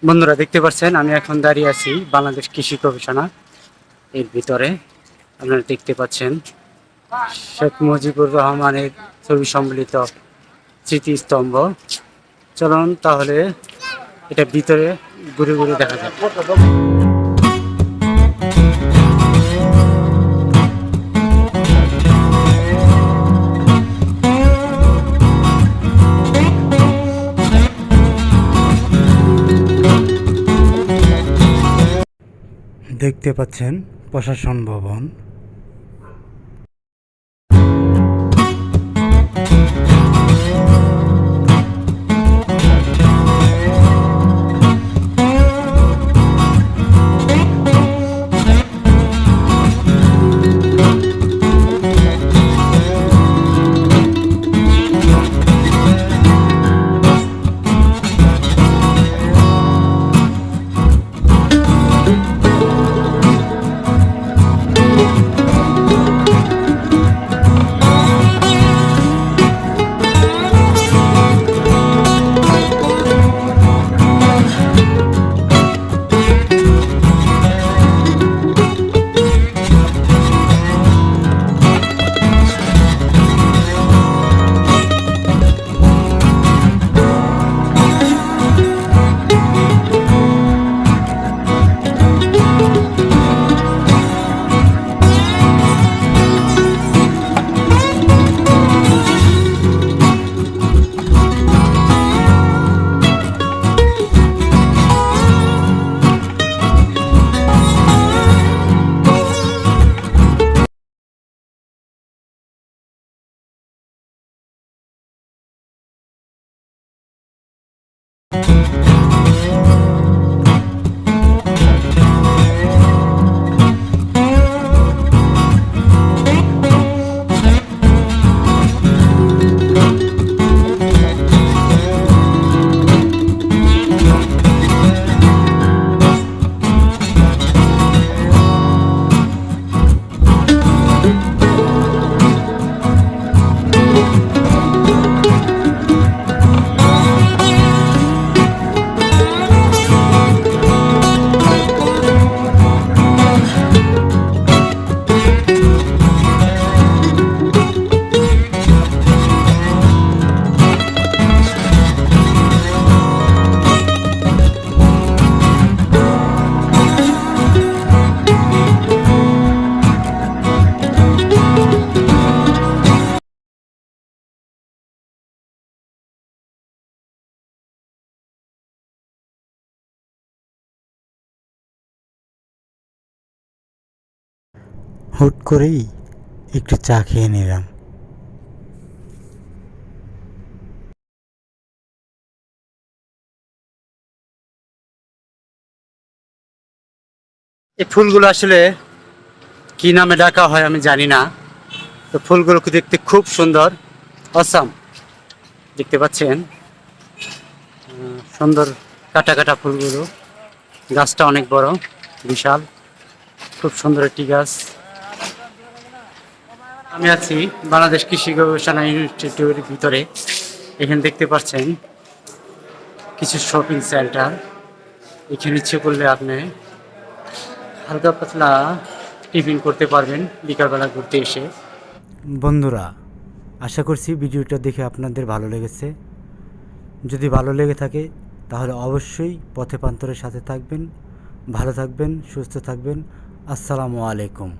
বন্ধুরা দেখতে পাচ্ছেন আমি এখন দাঁড়িয়ে আছি বাংলাদেশ কৃষি গবেষণা এর ভিতরে। আপনারা দেখতে পাচ্ছেন শেখ মুজিবুর রহমানের ছবি সম্বলিত স্মৃতিস্তম্ভ। চলুন তাহলে এটা ভিতরে ঘুরে ঘুরে দেখা যাক। দেখতে পাচ্ছেন প্রশাসন ভবন। হুট করেই একটু চা খেয়ে নিলাম। এই ফুলগুলো আসলে কি নামে ডাকা হয় আমি জানি না। তো ফুলগুলো দেখতে খুব সুন্দর, অসাম। দেখতে পাচ্ছেন সুন্দর কাটা কাটা ফুলগুলো। গাছটা অনেক বড়, বিশাল, খুব সুন্দর একটি গাছ। আমি আছি বাংলাদেশ কৃষি গবেষণা ইনস্টিটিউটের ভিতরে। এখানে দেখতে পাচ্ছেন কিছু শপিং সেন্টার। এখানে ইচ্ছে করলে আপনি হালকা পাতলা টিফিন করতে পারবেন বিকালবেলা ঘুরতে এসে। বন্ধুরা, আশা করছি ভিডিওটা দেখে আপনাদের ভালো লেগেছে। যদি ভালো লেগে থাকে তাহলে অবশ্যই পথে প্রান্তরের সাথে থাকবেন। ভালো থাকবেন, সুস্থ থাকবেন। আসসালামু আলাইকুম।